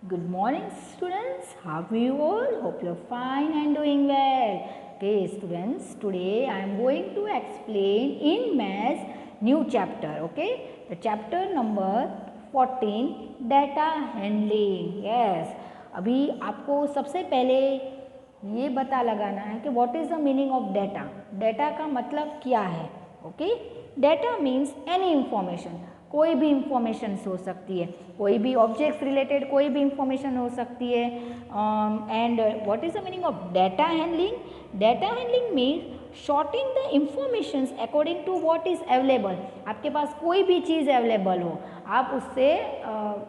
Good morning, students. How are you all? Hope you're fine and doing well. Okay, students, today I am going to explain in maths new chapter. Okay, the chapter number 14, data handling. Yes, अभी आपको सबसे पहले ये पता लगाना है कि what is the meaning of data. Data का मतलब क्या है? Okay, data means any information. कोई भी इंफॉर्मेशन हो सकती है, कोई भी ऑब्जेक्ट्स रिलेटेड कोई भी इंफॉर्मेशन हो सकती है. And what is the meaning of data handling? Data handling means sorting the information according to what is available. आपके पास कोई भी चीज़ अवेलेबल हो, आप उससे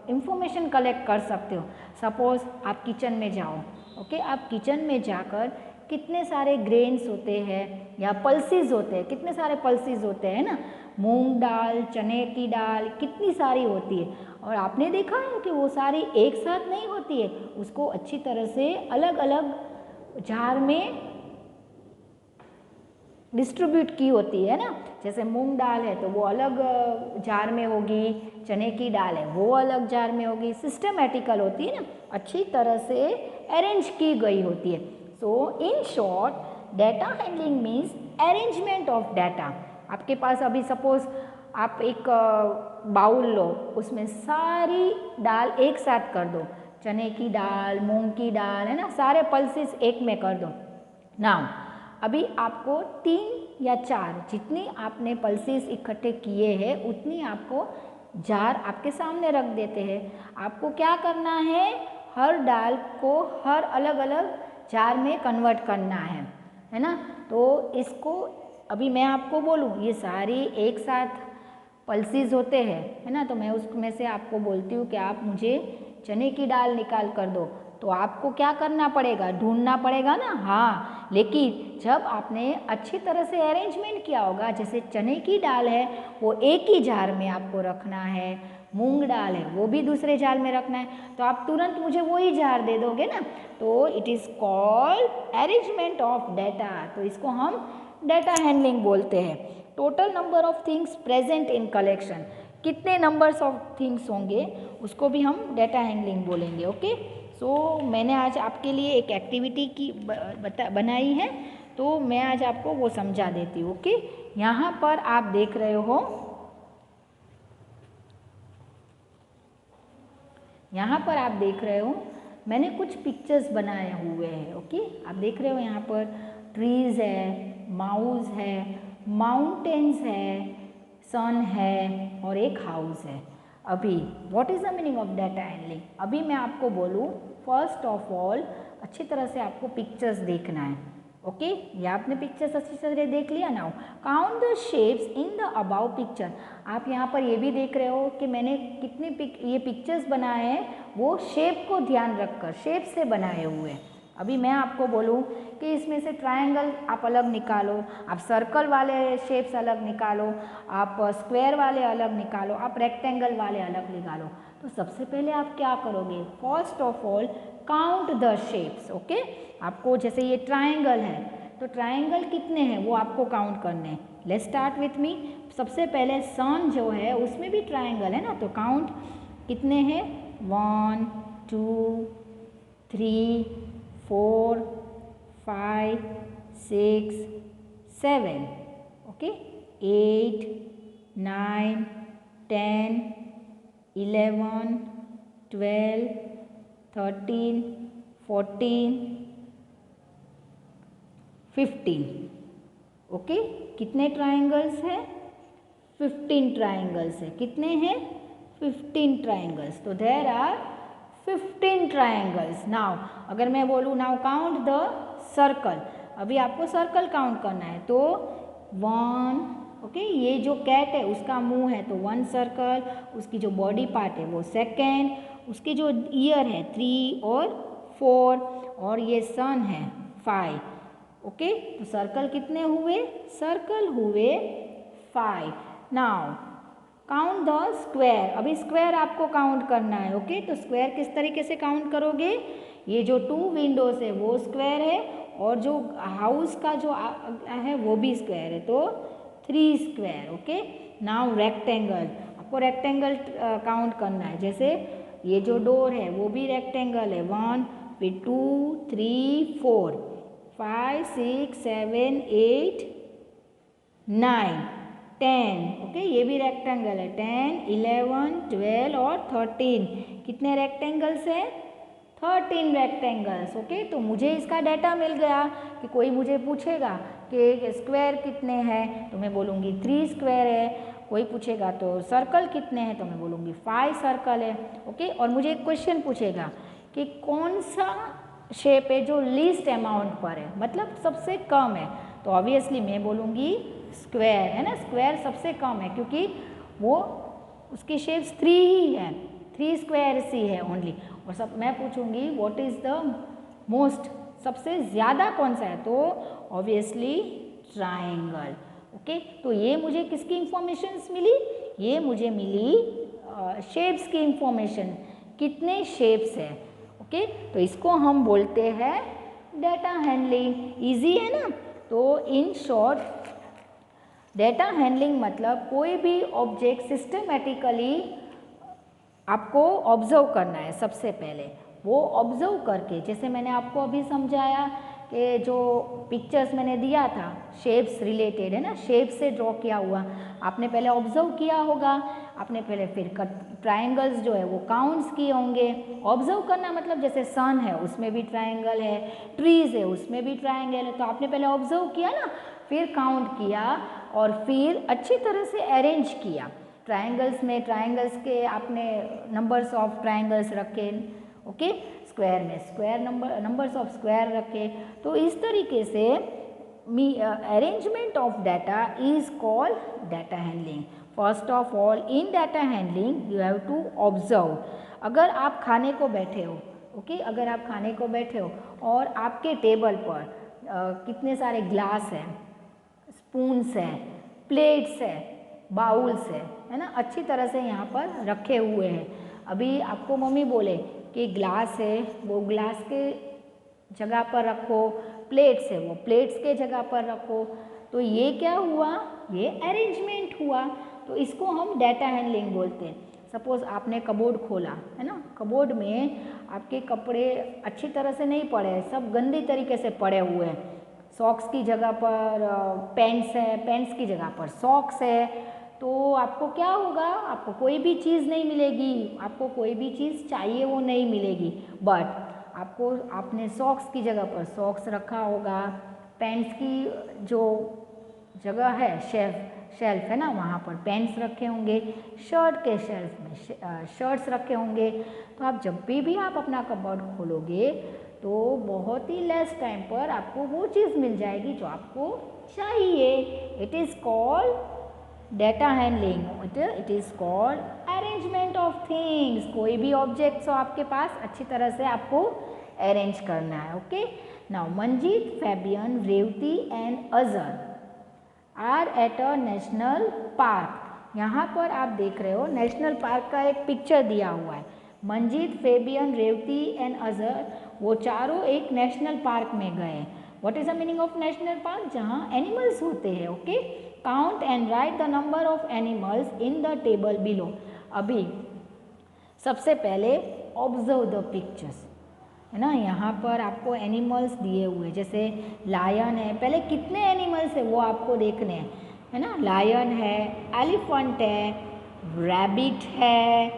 इंफॉर्मेशन कलेक्ट कर सकते हो. सपोज आप किचन में जाओ, ओके, आप किचन में जाकर कितने सारे ग्रेन्स होते हैं या पल्सेस होते हैं, कितने सारे पल्सेस होते हैं ना, मूंग दाल, चने की दाल, कितनी सारी होती है. और आपने देखा है कि वो सारी एक साथ नहीं होती है, उसको अच्छी तरह से अलग अलग जार में डिस्ट्रीब्यूट की होती है ना. जैसे मूंग दाल है तो वो अलग जार में होगी, चने की दाल है वो अलग जार में होगी. सिस्टमेटिकल होती है ना, अच्छी तरह से अरेंज की गई होती है. So in short, data handling means arrangement of data. आपके पास अभी सपोज आप एक बाउल लो, उसमें सारी दाल एक साथ कर दो, चने की दाल, मूंग की दाल, है ना, सारे पल्सेस एक में कर दो. नाउ अभी आपको 3 या 4 जितनी आपने पल्सेस इकट्ठे किए हैं उतनी आपको जार आपके सामने रख देते हैं. आपको क्या करना है, हर दाल को हर अलग अलग जार में कन्वर्ट करना है ना. तो इसको अभी मैं आपको बोलूँ, ये सारी एक साथ पल्सेस होते हैं, है ना, तो मैं उसमें से आपको बोलती हूँ कि आप मुझे चने की दाल निकाल कर दो, तो आपको क्या करना पड़ेगा, ढूंढना पड़ेगा ना. हाँ, लेकिन जब आपने अच्छी तरह से अरेंजमेंट किया होगा, जैसे चने की दाल है वो एक ही जार में आपको रखना है, मूंग दाल है वो भी दूसरे जार में रखना है, तो आप तुरंत मुझे वही जार दे दोगे ना. तो it is called arrangement of data. तो इसको हम डाटा हैंडलिंग बोलते हैं. Total number of things present in collection, कितने नंबर्स ऑफ थिंग्स होंगे उसको भी हम डाटा हैंडलिंग बोलेंगे. ओके, सो मैंने आज आपके लिए एक एक्टिविटी की बनाई है, तो मैं आज आपको वो समझा देती हूँ. ओके, यहाँ पर आप देख रहे हो, यहाँ पर आप देख रहे हो मैंने कुछ पिक्चर्स बनाए हुए हैं. ओके, आप देख रहे हो यहाँ पर ट्रीज़ है, माउस है, माउंटेन्स है, सन है और एक हाउस है. अभी what is the meaning of data handling? अभी मैं आपको बोलूँ, फर्स्ट ऑफ ऑल अच्छी तरह से आपको पिक्चर्स देखना है. ओके, ये आपने पिक्चर्स अच्छी तरह देख लिया. Now count the shapes in the above picture. आप यहाँ पर ये भी देख रहे हो कि मैंने कितने ये पिक्चर्स बनाए हैं, वो शेप को ध्यान रखकर शेप से बनाए हुए हैं. अभी मैं आपको बोलूँ कि इसमें से ट्रायंगल आप अलग निकालो, आप सर्कल वाले शेप्स अलग निकालो, आप स्क्वायर वाले अलग निकालो, आप रेक्टेंगल वाले अलग निकालो. तो सबसे पहले आप क्या करोगे, first of all count the shapes. Okay, आपको जैसे ये ट्रायंगल है तो ट्रायंगल कितने हैं वो आपको काउंट करने हैं. Let's start with me. सबसे पहले सन जो है उसमें भी ट्रायंगल है ना, तो काउंट कितने हैं, 1 2 3 4 5 6 7. ओके, 8 9 10 11 12 13 14 15. ओके, कितने ट्रायंगल्स हैं, 15 ट्रायंगल्स है. कितने हैं, 15 ट्रायंगल्स. तो देयर आर 15 ट्रायंगल्स. नाउ अगर मैं बोलूँ नाउ काउंट द सर्कल, अभी आपको सर्कल काउंट करना है. तो 1, ओके, ये जो कैट है उसका मुंह है तो 1 सर्कल, उसकी जो बॉडी पार्ट है वो 2, उसके जो ईयर है 3 और 4, और ये सन है 5. ओके, तो सर्कल कितने हुए, सर्कल हुए 5. Now count the square. अभी स्क्वायर आपको काउंट करना है. ओके, तो स्क्वायर किस तरीके से काउंट करोगे, ये जो 2 विंडोज है वो स्क्वायर है और जो हाउस का जो है वो भी स्क्वायर है, तो 3 स्क्वायर. ओके, नाउ रेक्टेंगल, आपको रेक्टेंगल काउंट करना है. जैसे ये जो डोर है वो भी रेक्टेंगल है, 1, फिर 2, 3, 4, 5, 6, 7, 8, 9, 10, ओके, ये भी रेक्टेंगल है, 10, 11, 12 और 13, कितने रेक्टेंगल्स हैं? 13 रेक्टेंगल्स, ओके। तो मुझे इसका डाटा मिल गया कि कोई मुझे पूछेगा कि स्क्वायर कितने हैं तो मैं बोलूँगी 3 स्क्वायर है, कोई पूछेगा तो सर्कल कितने हैं तो मैं बोलूँगी 5 सर्कल है, ओके। और मुझे एक क्वेश्चन पूछेगा कि कौन सा शेप है जो लीस्ट अमाउंट पर है, मतलब सबसे कम है, तो ऑब्वियसली मैं बोलूँगी स्क्वायर, है ना। स्क्वायर सबसे कम है क्योंकि वो उसकी शेप्स 3 ही है, 3 स्क्वायर्स ही है ओनली। और सब मैं पूछूंगी व्हाट इज़ द मोस्ट, सबसे ज़्यादा कौन सा है, तो ऑब्वियसली ट्राइंगल, ओके। तो ये मुझे किसकी इंफॉर्मेशंस मिली? ये मुझे मिली शेप्स की इंफॉर्मेशन, कितने शेप्स है, ओके। तो इसको हम बोलते हैं डेटा हैंडलिंग। इजी है ना। तो इन शॉर्ट डेटा हैंडलिंग मतलब कोई भी ऑब्जेक्ट सिस्टमेटिकली आपको ऑब्जर्व करना है। सबसे पहले वो ऑब्जर्व करके, जैसे मैंने आपको अभी समझाया कि जो पिक्चर्स मैंने दिया था शेप्स रिलेटेड, है ना, शेप से ड्रॉ किया हुआ, आपने पहले ऑब्जर्व किया होगा, आपने पहले फिर ट्रायंगल्स जो है वो काउंट्स किए होंगे। ऑब्जर्व करना मतलब जैसे सन है उसमें भी ट्रायंगल है, ट्रीज है उसमें भी ट्रायंगल है, तो आपने पहले ऑब्जर्व किया ना, फिर काउंट किया और फिर अच्छी तरह से अरेंज किया। ट्रायंगल्स में ट्रायंगल्स के आपने नंबर्स ऑफ ट्रायंगल्स रखे, ओके। स्क्वायर में स्क्वायर नंबर्स ऑफ स्क्वायर रखे। तो इस तरीके से arrangement of data is called data handling. First of all in data handling you have to observe. अगर आप खाने को बैठे हो, ओके, अगर आप खाने को बैठे हो और आपके टेबल पर कितने सारे ग्लास हैं, स्पून्स हैं, प्लेट्स है, बाउल्स है ना, अच्छी तरह से यहाँ पर रखे हुए हैं। अभी आपको मम्मी बोले कि ग्लास है वो ग्लास के जगह पर रखो, प्लेट्स है वो प्लेट्स के जगह पर रखो, तो ये क्या हुआ? ये अरेंजमेंट हुआ। तो इसको हम डाटा हैंडलिंग बोलते हैं। सपोज आपने कबोर्ड खोला, है ना, कबोर्ड में आपके कपड़े अच्छी तरह से नहीं पड़े, सब गंदी तरीके से पड़े हुए हैं। सॉक्स की जगह पर पैंट्स है, पैंट्स की जगह पर सॉक्स है, तो आपको क्या होगा? आपको कोई भी चीज़ नहीं मिलेगी, आपको कोई भी चीज़ चाहिए वो नहीं मिलेगी। बट आपको आपने सॉक्स की जगह पर सॉक्स रखा होगा, पैंट्स की जो जगह है शेल्फ है ना, वहाँ पर पैंट्स रखे होंगे, शर्ट के शेल्फ में शर्ट्स रखे होंगे। तो आप जब भी आप अपना कबर्ड खोलोगे तो बहुत ही लेस टाइम पर आपको वो चीज़ मिल जाएगी जो आपको चाहिए। It is called data handling, it is called arrangement of things. कोई भी ऑब्जेक्ट्स हो आपके पास, अच्छी तरह से आपको अरेंज करना है, okay. Now Manjeet, Fabian, Revathi and Azhar are at a national park. यहाँ पर आप देख रहे हो नेशनल पार्क का एक पिक्चर दिया हुआ है। मंजीत, फेबियन, रेवती एंड अजहर वो चारों एक नेशनल पार्क में गए। What is the meaning of national park? जहाँ एनिमल्स होते हैं, okay. Count and right the number of animals in the table below. अभी सबसे पहले ऑब्जर्व द पिक्चर्स, है ना। यहाँ पर आपको एनिमल्स दिए हुए, जैसे लायन है, पहले कितने एनिमल्स है वो आपको देखने हैं, है ना। लायन है, एलिफेंट है, रैबिट है,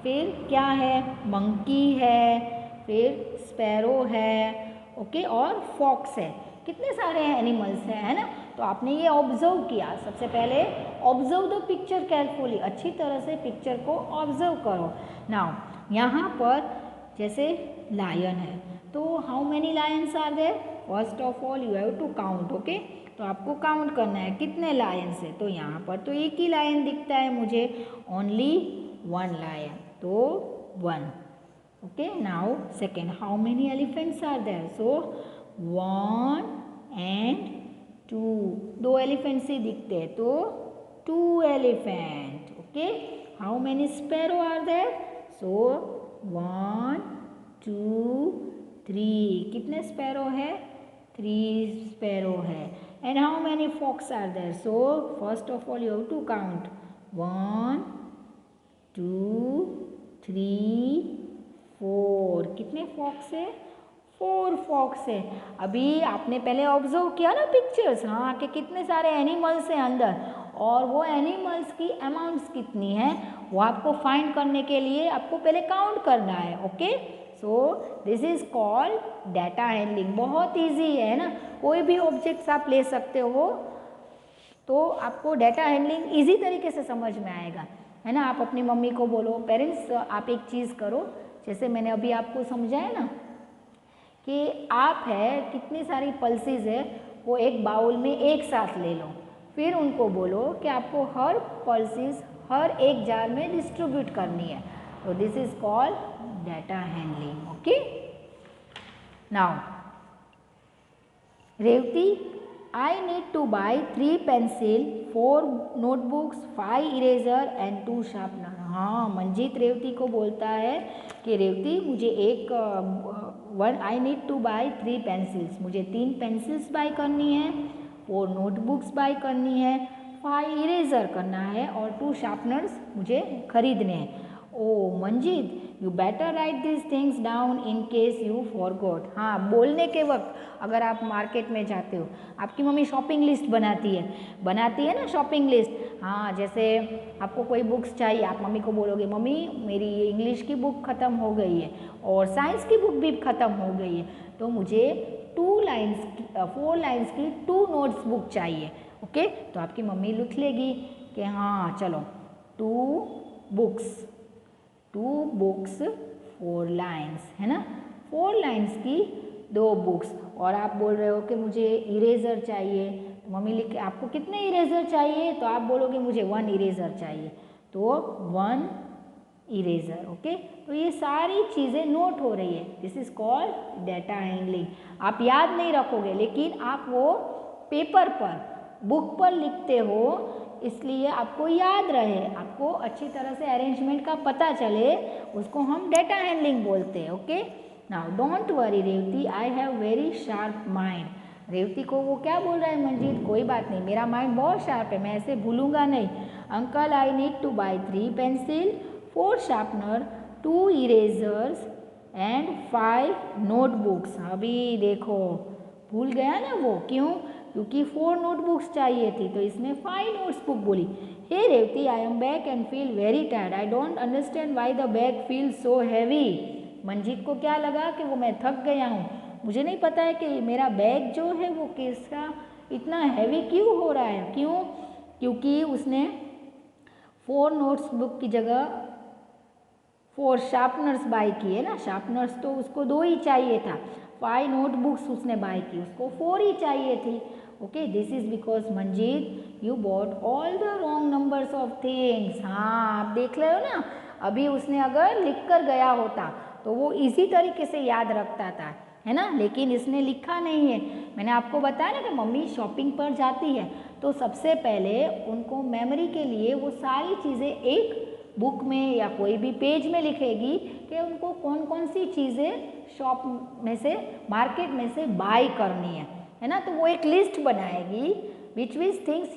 फिर क्या है, मंकी है, फिर स्पैरो है, ओके, और फॉक्स है। कितने सारे एनिमल्स हैं, है ना। तो आपने ये ऑब्जर्व किया। सबसे पहले ऑब्जर्व द पिक्चर केयरफुली, अच्छी तरह से पिक्चर को ऑब्जर्व करो। नाउ यहाँ पर जैसे लायन है, तो how many lions are there? First of all you have to count, okay. तो आपको काउंट करना है कितने लायंस है। तो यहाँ पर तो एक ही लायन दिखता है मुझे, ओनली 1 लायन, तो 1, okay. Now second, how many elephants are there? So 1 and 2, 2 elephants ही दिखते हैं, तो 2 elephant, okay. How many sparrow are there? So 1, 2, 3, कितने स्पैरो है? 3 स्पैरो है। And how many fox are there? So first of all you have to count 1, 2, 3, 4। कितने fox है? 4 fox है। अभी आपने पहले ऑब्जर्व किया ना पिक्चर्स, हाँ, कि कितने सारे एनिमल्स हैं अंदर, और वो एनिमल्स की अमाउंट्स कितनी है वो आपको फाइंड करने के लिए आपको पहले काउंट करना है। Okay, so this is called data handling. बहुत ईजी है ना, कोई भी ऑब्जेक्ट्स आप ले सकते हो, तो आपको डाटा हैंडलिंग ईजी तरीके से समझ में आएगा, है ना। आप अपनी मम्मी को बोलो, पेरेंट्स आप एक चीज़ करो, जैसे मैंने अभी आपको समझाया ना कि आप है कितनी सारी पल्सेस है वो एक बाउल में एक साथ ले लो, फिर उनको बोलो कि आपको हर पल्सेस हर एक जार में डिस्ट्रीब्यूट करनी है। तो this is called data handling. Okay, now Revathi, I need to buy 3 pencil, 4 notebooks, 5 eraser and 2 sharpener। हाँ, मंजीत रेवती को बोलता है कि रेवती मुझे I need to buy 3 pencils, मुझे 3 पेंसिल्स बाय करनी है, 4 नोटबुक्स बाय करनी है, 5 इरेजर करना है और 2 शार्पनर्स मुझे खरीदने हैं। Oh Manjeet, you better write this things down in case you forgot. हाँ, बोलने के वक्त अगर आप मार्केट में जाते हो, आपकी मम्मी शॉपिंग लिस्ट बनाती है ना शॉपिंग लिस्ट। हाँ, जैसे आपको कोई बुक्स चाहिए, आप मम्मी को बोलोगे मम्मी मेरी ये इंग्लिश की बुक ख़त्म हो गई है और साइंस की बुक भी ख़त्म हो गई है, तो मुझे 4 लाइन्स की 2 नोट्स बुक चाहिए। ओके, तो आपकी मम्मी लिख लेगी कि हाँ चलो 2 बुक्स 4 लाइन्स, है ना, 4 लाइन्स की 2 बुक्स। और आप बोल रहे हो कि मुझे इरेज़र चाहिए, तो मम्मी लिख के आपको कितने इरेज़र चाहिए, तो आप बोलोगे मुझे 1 इरेज़र चाहिए, तो 1 इरेज़र। ओके, तो ये सारी चीज़ें नोट हो रही है, this is called data handling. आप याद नहीं रखोगे, लेकिन आप वो पेपर पर बुक पर लिखते हो, इसलिए आपको याद रहे, आपको अच्छी तरह से अरेंजमेंट का पता चले, उसको हम डाटा हैंडलिंग बोलते हैं। Okay, now don't worry Revathi, I have very sharp mind. Revathi को वो क्या बोल रहा है मंजीत, कोई बात नहीं, मेरा माइंड बहुत शार्प है, मैं ऐसे भूलूंगा नहीं। Uncle, I need two by 3 pencil, 4 sharpener, 2 erasers and 5 notebooks. अभी देखो भूल गया ना वो, क्यों? क्योंकि 4 नोटबुक्स चाहिए थी, तो इसमें 5 नोट्स बुक बोली। Hey Revathi, I am back and feel very tired, I don't understand why the bag feel so heavy. Manjeet को क्या लगा कि वो मैं थक गया हूँ, मुझे नहीं पता है कि मेरा बैग जो है वो किसका इतना हैवी क्यों हो रहा है। क्यों? क्योंकि उसने 4 नोट्स बुक की जगह 4 शार्पनर्स बाय किए ना, शार्पनर्स तो उसको 2 ही चाहिए था, 5 नोटबुक्स उसने बाय की, उसको 4 ही चाहिए थी। Okay, this is because Manjeet you bought all the wrong numbers of things. हाँ, आप देख रहे हो ना, अभी उसने अगर लिख कर गया होता तो वो इसी तरीके से याद रखता था, है ना, लेकिन इसने लिखा नहीं है। मैंने आपको बताया ना कि मम्मी शॉपिंग पर जाती है तो सबसे पहले उनको मेमोरी के लिए वो सारी चीज़ें एक बुक में या कोई भी पेज में लिखेगी कि उनको कौन कौन सी चीज़ें शॉप में से, मार्केट में से बाय करनी है ना। तो वो एक लिस्ट बनाएगी which things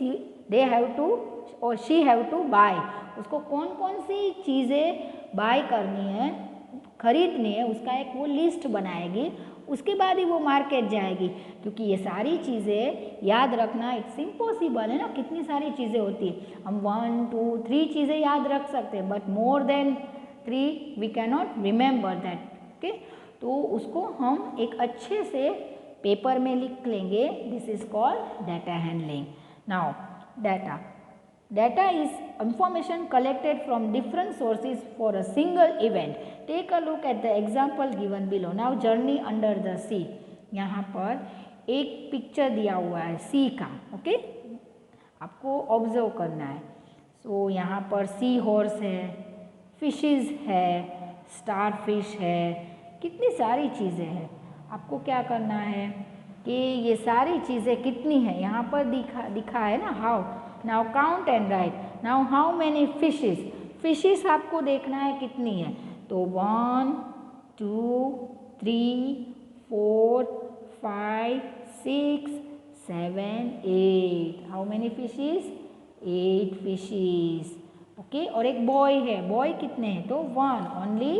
they have to और शी हैव टू बाय, उसको कौन कौन सी चीज़ें बाय करनी है, खरीदनी है, उसका एक वो लिस्ट बनाएगी। उसके बाद ही वो मार्केट जाएगी, क्योंकि ये सारी चीज़ें याद रखना इट्स इम्पॉसिबल, है ना, कितनी सारी चीज़ें होती है। हम 1 2 3 चीज़ें याद रख सकते हैं, but more than 3 we can not remember that. Okay, तो उसको हम एक अच्छे से पेपर में लिख लेंगे, this is called data handling. Now Data is information collected from different sources for a single event. Take a look at the example given below. Now journey under the sea. यहाँ पर एक picture दिया हुआ है सी का। Okay, आपको observe करना है। सो यहाँ पर सी हॉर्स है, फिशेस है, स्टार फिश है, कितनी सारी चीज़ें हैं। आपको क्या करना है कि ये सारी चीज़ें कितनी हैं यहाँ पर दिखा है ना, how. Now count and right. Now how many fishes आपको देखना है कितनी है, तो 1 2 3 4 5 6 7 8। How many fishes? 8 fishes. Okay, और एक बॉय है, बॉय कितने हैं, तो 1 ओनली,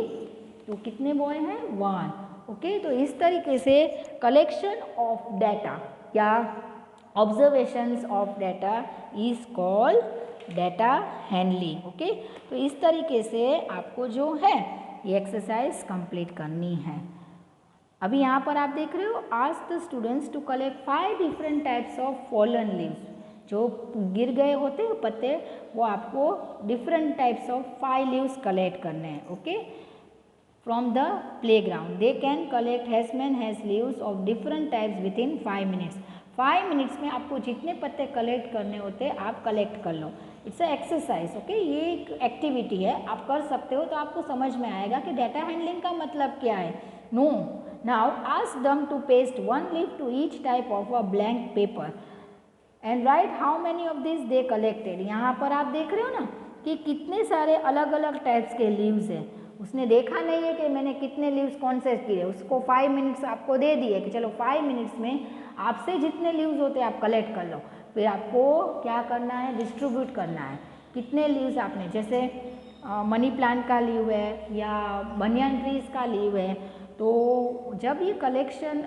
तो कितने बॉय हैं, 1। ओके, तो इस तरीके से कलेक्शन ऑफ डाटा या observations of data is called data handling. Okay, तो इस तरीके से आपको जो है ये एक्सरसाइज कंप्लीट करनी है। अभी यहाँ पर आप देख रहे हो, ask the students to collect 5 different types of fallen leaves. जो गिर गए होते हैं पत्ते, वो आपको different types of 5 leaves collect करने हैं। Okay, from the playground they can collect as many as leaves of different types within 5 minutes. 5 minutes में आपको जितने पत्ते कलेक्ट करने होते हैं आप कलेक्ट कर लो। It's a exercise. ओके, ये एक एक्टिविटी है, आप कर सकते हो, तो आपको समझ में आएगा कि डाटा हैंडलिंग का मतलब क्या है। No, now ask them to paste 1 leaf to each type of a blank paper and write how many of this they collected. यहाँ पर आप देख रहे हो ना कि कितने सारे अलग अलग टाइप्स के लीव्स हैं। उसने देखा नहीं है कि मैंने कितने लीव्स कौन से किए, उसको 5 मिनट्स आपको दे दिए कि चलो 5 मिनट्स में आपसे जितने लीव्स होते हैं आप कलेक्ट कर लो। फिर आपको क्या करना है, डिस्ट्रीब्यूट करना है। कितने लीव्स आपने, जैसे मनी प्लांट का लीव है या बनियान ट्रीज का लीव है, तो जब ये कलेक्शन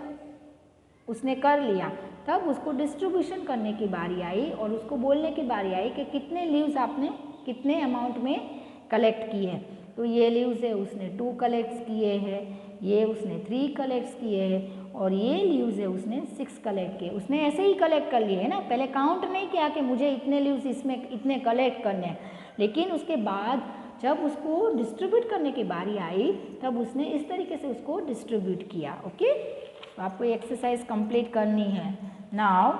उसने कर लिया तब उसको डिस्ट्रीब्यूशन करने की बारी आई और उसको बोलने की बारी आई कि कितने लीव्स आपने कितने अमाउंट में कलेक्ट किए हैं। तो ये लीव्स है उसने 2 कलेक्ट किए हैं, ये उसने 3 कलेक्ट किए हैं और ये लीव्स है उसने 6 कलेक्ट किए। उसने ऐसे ही कलेक्ट कर लिए है ना, पहले काउंट नहीं किया कि मुझे इतने लीव्स इसमें इतने कलेक्ट करने हैं, लेकिन उसके बाद जब उसको डिस्ट्रीब्यूट करने की बारी आई तब उसने इस तरीके से उसको डिस्ट्रीब्यूट किया। ओके, तो आपको ये एक्सरसाइज कंप्लीट करनी है। Now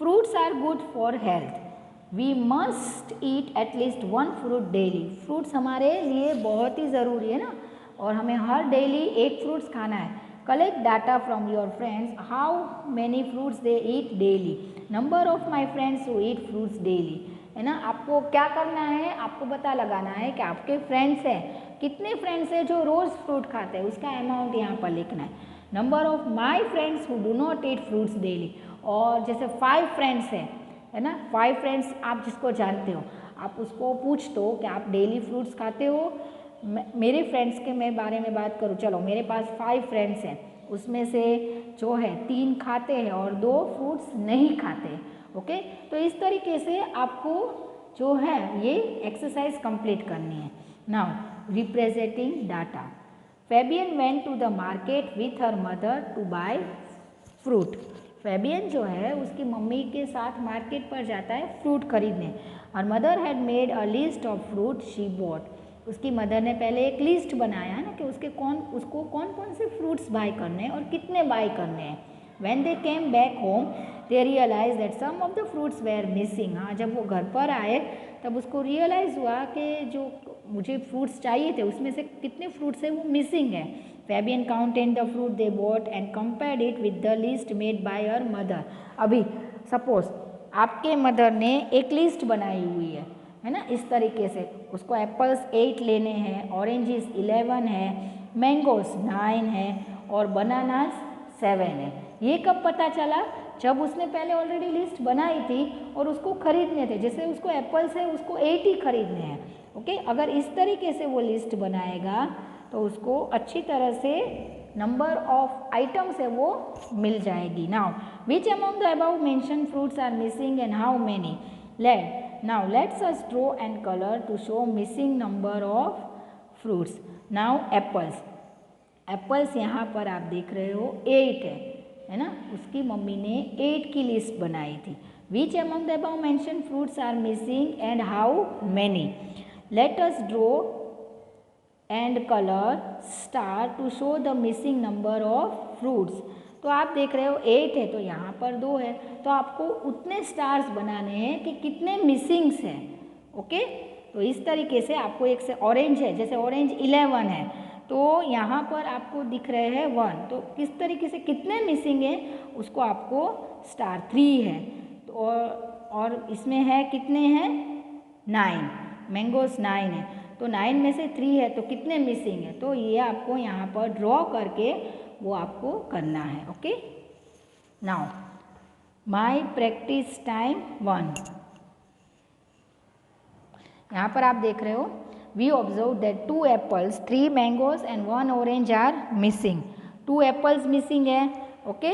fruits are good for health, we must eat at least 1 fruit daily. Fruits हमारे लिए बहुत ही ज़रूरी है ना, और हमें हर डेली 1 फ्रूट्स खाना है। Collect data from your friends, how many fruits they eat daily, number of my friends who eat fruits daily, है ना। आपको क्या करना है, आपको पता लगाना है कि आपके फ्रेंड्स हैं, कितने फ्रेंड्स हैं जो रोज़ फ्रूट खाते हैं, उसका अमाउंट यहाँ पर लिखना है। Number of my friends who do not eat fruits daily, और जैसे 5 फ्रेंड्स हैं, है ना, 5 फ्रेंड्स आप जिसको जानते हो आप उसको पूछ दो कि आप डेली फ्रूट्स खाते हो। मेरे फ्रेंड्स के मैं बारे में बात करूँ, चलो मेरे पास 5 फ्रेंड्स हैं, उसमें से जो है 3 खाते हैं और 2 फ्रूट्स नहीं खाते। ओके, तो इस तरीके से आपको जो है ये एक्सरसाइज कंप्लीट करनी है। Now representing data, Fabian went to the market with her mother to buy fruit. Fabian जो है उसकी मम्मी के साथ मार्केट पर जाता है फ्रूट खरीदने। और mother had made a list of fruit she bought. उसकी मदर ने पहले एक लिस्ट बनाया ना कि उसको कौन कौन से फ्रूट्स बाय करने हैं और कितने बाय करने हैं। When they came back home, they realized that some of the fruits were missing। हाँ, जब वो घर पर आए तब उसको रियलाइज़ हुआ कि जो मुझे फ्रूट्स चाहिए थे उसमें से कितने फ्रूट्स है वो मिसिंग है। Fabian counted the fruit they bought and compared it with the list made by her mother। अभी सपोज आपके मदर ने एक लिस्ट बनाई हुई है ना, इस तरीके से उसको एप्पल्स 8 लेने हैं, ऑरेंजेस 11 है, मैंगोस 9 है और बनानास 7 है। ये कब पता चला, जब उसने पहले ऑलरेडी लिस्ट बनाई थी और उसको खरीदने थे, जैसे उसको एप्पल्स है उसको 8 ही खरीदने हैं। ओके, अगर इस तरीके से वो लिस्ट बनाएगा तो उसको अच्छी तरह से नंबर ऑफ आइटम्स है वो मिल जाएगी। Now which among the above mention fruits are missing and how many. Now let's us draw and colour to show missing number of fruits. Now apples यहाँ पर आप देख रहे हो 8 है ना, उसकी मम्मी ने 8 की लिस्ट बनाई थी। Which among the above mention fruits are missing and how many. Let us draw and colour star to show the missing number of fruits. तो आप देख रहे हो 8 है तो यहाँ पर 2 है, तो आपको उतने स्टार्स बनाने हैं कि कितने मिसिंग्स हैं। ओके, तो इस तरीके से आपको एक से ऑरेंज है, जैसे ऑरेंज 11 है तो यहाँ पर आपको दिख रहे हैं 1, तो किस तरीके से कितने मिसिंग है उसको आपको स्टार 3 है। तो और इसमें है कितने हैं 9, मैंगोस 9 है तो 9 में से 3 है तो कितने मिसिंग है, तो ये आपको यहाँ पर ड्रॉ करके वो आपको करना है। Okay, now my practice time 1। यहाँ पर आप देख रहे हो, we observe that 2 apples 3 mangoes and 1 orange are missing. 2 apples missing है, ओके,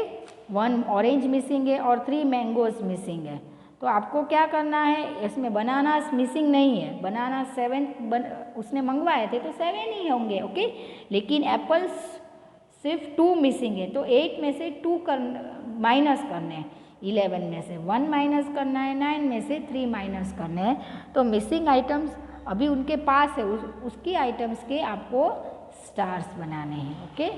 1 ऑरेंज मिसिंग है और 3 मैंगोज मिसिंग है। तो आपको क्या करना है, इसमें बनानास मिसिंग नहीं है, बनाना 7 उसने मंगवाए थे तो 7 ही होंगे, ओके, लेकिन एप्पल्स सिर्फ 2 मिसिंग है, तो 8 में से 2 माइनस करने हैं, 11 में से 1 माइनस करना है, 9 में से 3 माइनस करने हैं। तो मिसिंग आइटम्स अभी उनके पास है, उसकी आइटम्स के आपको स्टार्स बनाने हैं, okay.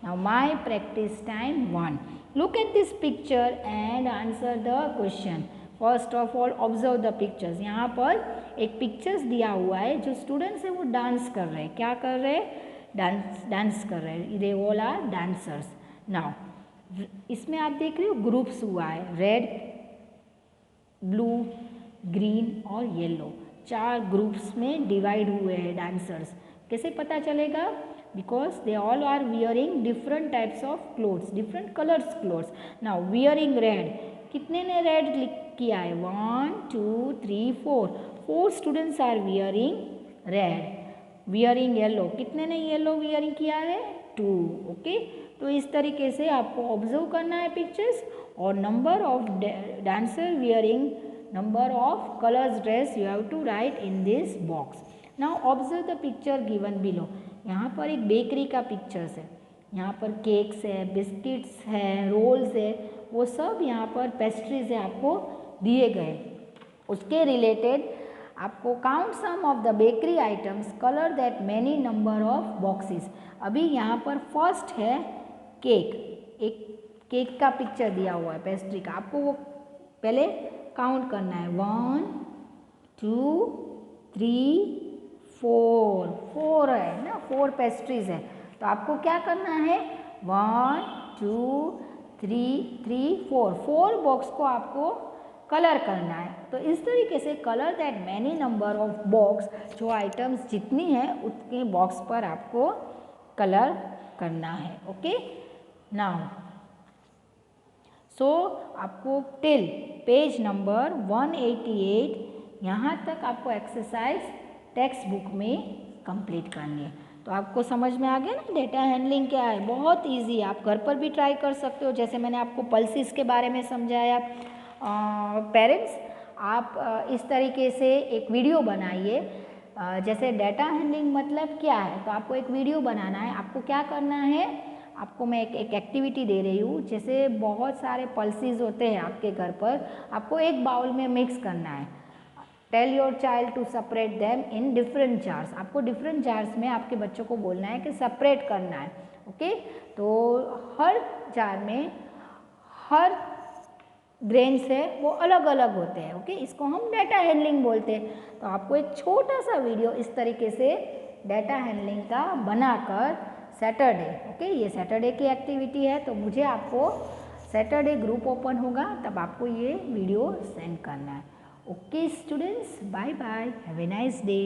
Now my practice time 1, look at this picture and answer the question. First of all observe the pictures. यहाँ पर एक पिक्चर्स दिया हुआ है, जो स्टूडेंट्स है वो डांस कर रहे हैं। क्या कर रहे हैं, डांस कर रहे हैं, they all are dancers. Now इसमें आप देख रहे हो ग्रुप्स हुआ है, रेड, ब्लू, ग्रीन और येलो, 4 ग्रुप्स में डिवाइड हुए हैं डांसर्स। कैसे पता चलेगा, because they all are wearing different types of clothes, different colours clothes. Now wearing red, कितने ने रेड किया है, 1 2 3 4 students are wearing red. Wearing yellow, कितने ने येलो वियरिंग किया है, 2, ओके। तो इस तरीके से आपको ऑब्जर्व करना है पिक्चर्स, और number of dancer wearing, number of colours dress you have to write in this box. Now observe the picture given below. यहाँ पर एक बेकरी का पिक्चर्स है, यहाँ पर केक्स है, बिस्किट्स है, रोल्स है, वो सब यहाँ पर पेस्ट्रीज है आपको दिए गए। उसके रिलेटेड आपको count sum of the bakery items, colour that many number of boxes. अभी यहाँ पर फर्स्ट है केक, एक केक का पिक्चर दिया हुआ है पेस्ट्री का, आपको वो पहले काउंट करना है, 1 2 3 4 है ना, 4 पेस्ट्रीज है। तो आपको क्या करना है, 1 2 3 4 बॉक्स को आपको कलर करना है। तो इस तरीके से colour that many number of box, जो आइटम्स जितनी है उतने बॉक्स पर आपको कलर करना है, ओके। नाउ सो आपको टिल पेज नंबर 188 यहाँ तक आपको एक्सरसाइज टेक्स्ट बुक में कंप्लीट करनी है। तो आपको समझ में आ गया ना डेटा हैंडलिंग क्या है, बहुत इजी है, आप घर पर भी ट्राई कर सकते हो। जैसे मैंने आपको पल्सेस के बारे में समझाया, पेरेंट्स आप इस तरीके से एक वीडियो बनाइए। जैसे डेटा हैंडलिंग मतलब क्या है, तो आपको एक वीडियो बनाना है। आपको क्या करना है, आपको मैं एक एक्टिविटी दे रही हूँ। जैसे बहुत सारे पल्सेस होते हैं आपके घर पर, आपको एक बाउल में मिक्स करना है। Tell your child to separate them in different jars. आपको डिफरेंट जार्स में आपके बच्चों को बोलना है कि सेपरेट करना है, ओके। तो हर जार में हर ग्रेन्स है वो अलग अलग होते हैं, ओके। इसको हम डेटा हैंडलिंग बोलते हैं। तो आपको एक छोटा सा वीडियो इस तरीके से डेटा हैंडलिंग का बनाकर सैटरडे, ओके, ये सैटरडे की एक्टिविटी है, तो मुझे आपको सैटरडे ग्रुप ओपन होगा तब आपको ये वीडियो सेंड करना है, okay students. Bye bye, have a nice day.